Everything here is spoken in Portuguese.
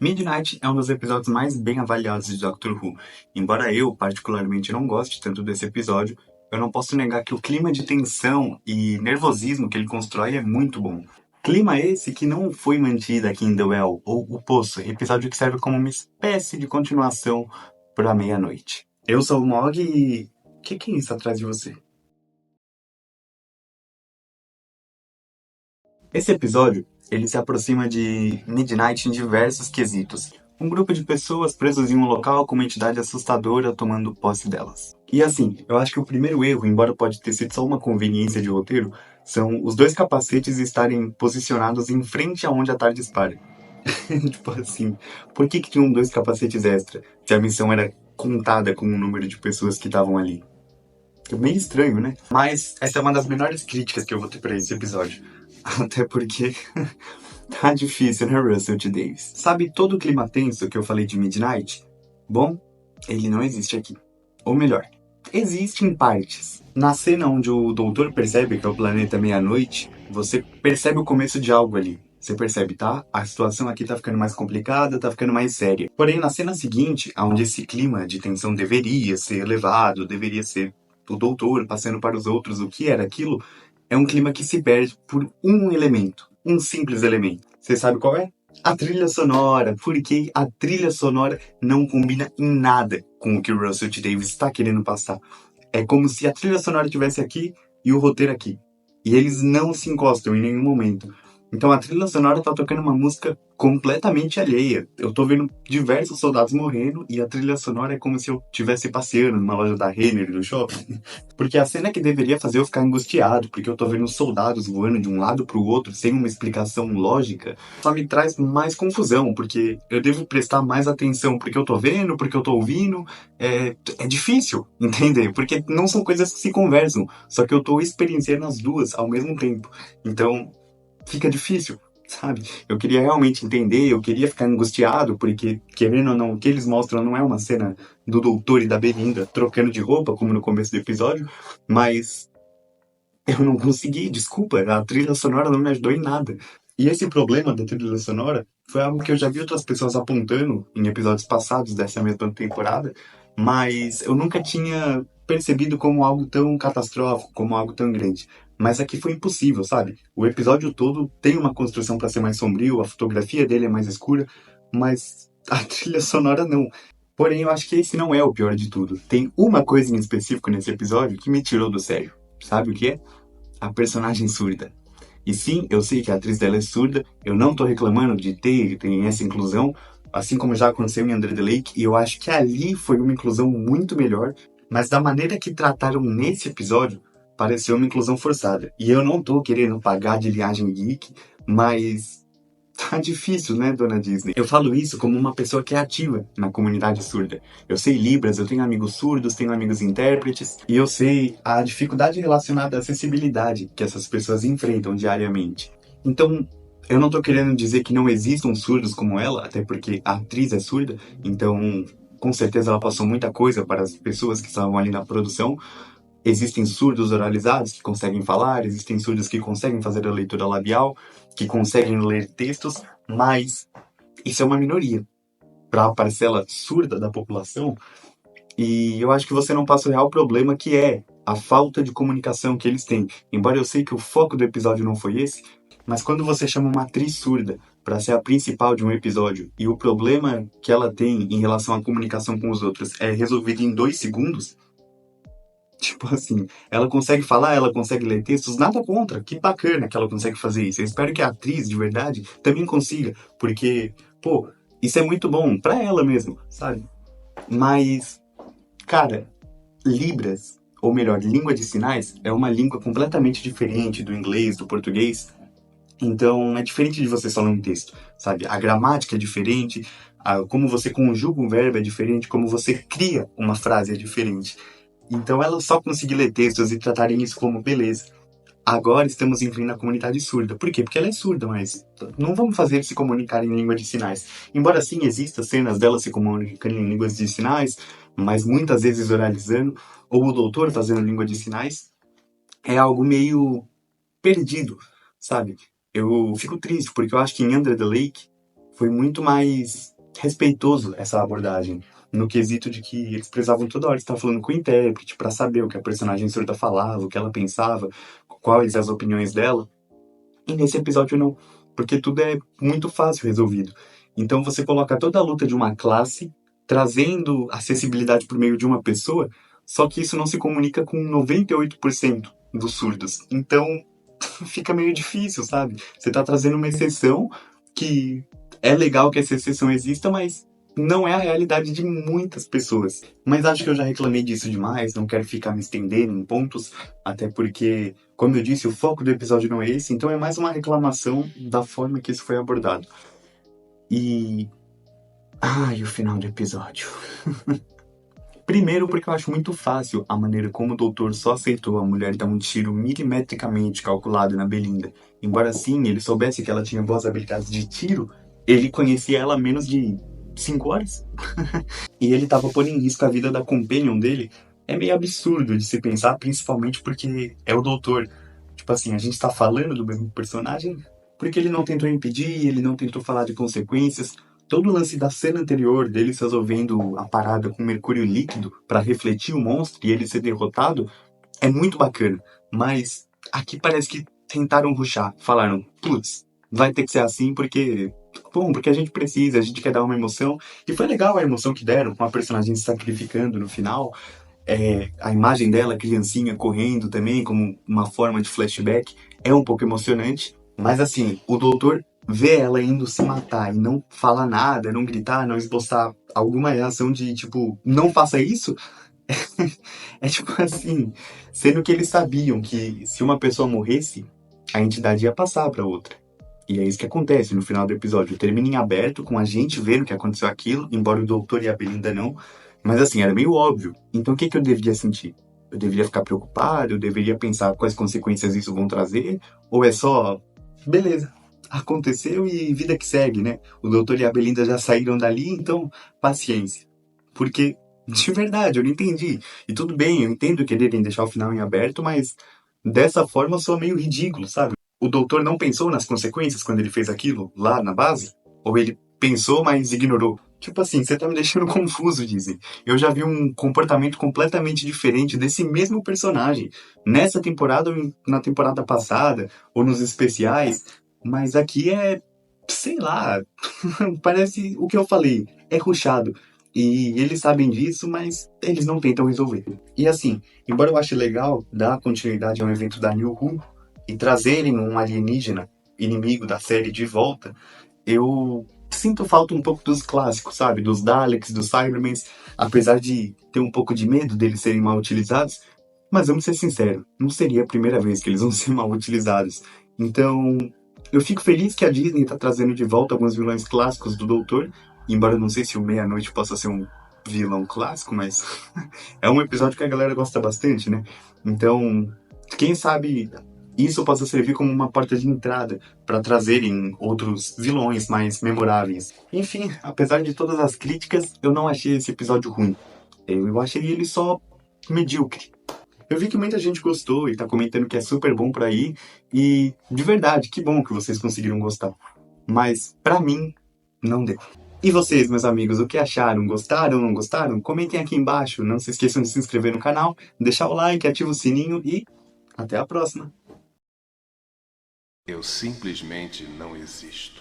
Midnight é um dos episódios mais bem avaliados de Doctor Who. Embora eu, particularmente, não goste tanto desse episódio, eu não posso negar que o clima de tensão e nervosismo que ele constrói é muito bom. Clima esse que não foi mantido aqui em The Well, ou O Poço, episódio que serve como uma espécie de continuação para Meia-Noite. Eu sou o Mog e... O que é isso atrás de você? Esse episódio, ele se aproxima de Midnight em diversos quesitos. Um grupo de pessoas presas em um local com uma entidade assustadora tomando posse delas. E assim, eu acho que o primeiro erro, embora pode ter sido só uma conveniência de roteiro, são os dois capacetes estarem posicionados em frente aonde a TARDIS para. Tipo assim, por que tinham dois capacetes extra, se a missão era contada com o número de pessoas que estavam ali? É meio estranho, né? Mas essa é uma das menores críticas que eu vou ter pra esse episódio. Até porque tá difícil, né, Russell T. Davies? Sabe todo o clima tenso que eu falei de Midnight? Bom, ele não existe aqui. Ou melhor, existe em partes. Na cena onde o doutor percebe que é o planeta meia-noite, você percebe o começo de algo ali. Você percebe, tá? A situação aqui tá ficando mais complicada, tá ficando mais séria. Porém, na cena seguinte, onde esse clima de tensão deveria ser elevado, deveria ser o doutor passando para os outros o que era aquilo, é um clima que se perde por um elemento. Um simples elemento. Você sabe qual é? A trilha sonora. Porque a trilha sonora não combina em nada com o que o Russell T. Davies está querendo passar. É como se a trilha sonora estivesse aqui e o roteiro aqui. E eles não se encostam em nenhum momento. Então a trilha sonora tá tocando uma música completamente alheia. Eu tô vendo diversos soldados morrendo e a trilha sonora é como se eu estivesse passeando numa loja da Renner do shopping. Porque a cena que deveria fazer eu ficar angustiado, porque eu tô vendo soldados voando de um lado pro outro sem uma explicação lógica, só me traz mais confusão, porque eu devo prestar mais atenção porque eu tô vendo, porque eu tô ouvindo. É difícil entender, porque não são coisas que se conversam, só que eu tô experienciando as duas ao mesmo tempo. Então, fica difícil, sabe? Eu queria realmente entender, eu queria ficar angustiado, porque, querendo ou não, o que eles mostram não é uma cena do doutor e da Belinda trocando de roupa, como no começo do episódio, mas eu não consegui, desculpa, a trilha sonora não me ajudou em nada. E esse problema da trilha sonora foi algo que eu já vi outras pessoas apontando em episódios passados dessa mesma temporada, mas eu nunca tinha percebido como algo tão catastrófico, como algo tão grande. Mas aqui foi impossível, sabe? O episódio todo tem uma construção para ser mais sombrio, a fotografia dele é mais escura, mas a trilha sonora não. Porém, eu acho que esse não é o pior de tudo. Tem uma coisa em específico nesse episódio que me tirou do sério. Sabe o que é? A personagem surda. E sim, eu sei que a atriz dela é surda, eu não tô reclamando de ter essa inclusão, assim como já aconteceu em Under the Lake, e eu acho que ali foi uma inclusão muito melhor, mas da maneira que trataram nesse episódio, pareceu uma inclusão forçada. E eu não tô querendo pagar de viagem geek, mas tá difícil, né, dona Disney? Eu falo isso como uma pessoa que é ativa na comunidade surda. Eu sei Libras, eu tenho amigos surdos, tenho amigos intérpretes, e eu sei a dificuldade relacionada à acessibilidade que essas pessoas enfrentam diariamente. Então, eu não tô querendo dizer que não existam surdos como ela, até porque a atriz é surda, então com certeza ela passou muita coisa para as pessoas que estavam ali na produção. Existem surdos oralizados que conseguem falar, existem surdos que conseguem fazer a leitura labial, que conseguem ler textos, mas isso é uma minoria para a parcela surda da população. E eu acho que você não passa o real problema, que é a falta de comunicação que eles têm. Embora eu sei que o foco do episódio não foi esse, mas quando você chama uma atriz surda para ser a principal de um episódio e o problema que ela tem em relação à comunicação com os outros é resolvido em 2 segundos, tipo assim, ela consegue falar, ela consegue ler textos, nada contra. Que bacana que ela consegue fazer isso. Eu espero que a atriz, de verdade, também consiga. Porque, pô, isso é muito bom pra ela mesmo, sabe? Mas, cara, Libras, ou melhor, língua de sinais, é uma língua completamente diferente do inglês, do português. Então, é diferente de você só ler um texto, sabe? A gramática é diferente, como você conjuga um verbo é diferente, como você cria uma frase é diferente. Então, ela só conseguir ler textos e tratarem isso como beleza. Agora estamos incluindo a comunidade surda. Por quê? Porque ela é surda, mas não vamos fazer eles se comunicar em língua de sinais. Embora sim existam cenas dela se comunicando em línguas de sinais, mas muitas vezes oralizando, ou o doutor fazendo língua de sinais, é algo meio perdido, sabe? Eu fico triste, porque eu acho que em Under the Lake foi muito mais respeitoso essa abordagem. No quesito de que eles precisavam toda hora estar falando com o intérprete pra saber o que a personagem surda falava, o que ela pensava, quais as opiniões dela. E nesse episódio não, porque tudo é muito fácil resolvido. Então você coloca toda a luta de uma classe, trazendo acessibilidade por meio de uma pessoa, só que isso não se comunica com 98% dos surdos. Então fica meio difícil, sabe? Você tá trazendo uma exceção que é legal que essa exceção exista, mas não é a realidade de muitas pessoas. Mas acho que eu já reclamei disso demais, não quero ficar me estendendo em pontos, até porque, como eu disse, o foco do episódio não é esse, então é mais uma reclamação da forma que isso foi abordado. E. Ai, o final do episódio. Primeiro, porque eu acho muito fácil a maneira como o doutor só aceitou a mulher dar um tiro milimetricamente calculado na Belinda. Embora sim ele soubesse que ela tinha boas habilidades de tiro, ele conhecia ela há menos de 5 horas. E ele tava pondo em risco a vida da companion dele. É meio absurdo de se pensar, principalmente porque é o doutor. Tipo assim, a gente tá falando do mesmo personagem porque ele não tentou impedir, ele não tentou falar de consequências. Todo o lance da cena anterior dele resolvendo a parada com mercúrio líquido pra refletir o monstro e ele ser derrotado é muito bacana. Mas aqui parece que tentaram rushar. Falaram, putz, vai ter que ser assim porque. Bom, porque a gente precisa, a gente quer dar uma emoção. E foi legal a emoção que deram, com a personagem se sacrificando no final. A imagem dela, criancinha, correndo também, como uma forma de flashback, é um pouco emocionante. Mas assim, o doutor vê ela indo se matar e não falar nada, não gritar, não esboçar alguma reação de tipo, não faça isso. É tipo assim, sendo que eles sabiam que se uma pessoa morresse, a entidade ia passar para outra. E é isso que acontece no final do episódio. Termina em aberto, com a gente vendo que aconteceu aquilo, embora o doutor e a Belinda não. Mas assim, era meio óbvio. Então o que eu deveria sentir? Eu deveria ficar preocupado? Eu deveria pensar quais consequências isso vão trazer? Ou é só, beleza, aconteceu e vida que segue, né? O doutor e a Belinda já saíram dali, então paciência. Porque, de verdade, eu não entendi. E tudo bem, eu entendo quererem deixar o final em aberto, mas dessa forma soa meio ridículo, sabe? O doutor não pensou nas consequências quando ele fez aquilo lá na base? Ou ele pensou, mas ignorou? Tipo assim, você tá me deixando confuso, dizem. Eu já vi um comportamento completamente diferente desse mesmo personagem. Nessa temporada ou na temporada passada, ou nos especiais. Mas aqui é, sei lá, parece o que eu falei, é rushado. E eles sabem disso, mas eles não tentam resolver. E assim, embora eu ache legal dar continuidade ao evento da New Who e trazerem um alienígena inimigo da série de volta, eu sinto falta um pouco dos clássicos, sabe? Dos Daleks, dos Cybermans, apesar de ter um pouco de medo deles serem mal utilizados. Mas vamos ser sinceros, não seria a primeira vez que eles vão ser mal utilizados. Então, eu fico feliz que a Disney tá trazendo de volta alguns vilões clássicos do Doutor, embora eu não sei se o Meia-Noite possa ser um vilão clássico, mas é um episódio que a galera gosta bastante, né? Então, quem sabe isso possa servir como uma porta de entrada para trazerem outros vilões mais memoráveis. Enfim, apesar de todas as críticas, eu não achei esse episódio ruim. Eu achei ele só medíocre. Eu vi que muita gente gostou e tá comentando que é super bom pra ir, e de verdade, que bom que vocês conseguiram gostar. Mas pra mim, não deu. E vocês, meus amigos, o que acharam? Gostaram, não gostaram? Comentem aqui embaixo. Não se esqueçam de se inscrever no canal, deixar o like, ativar o sininho e até a próxima. Eu simplesmente não existo.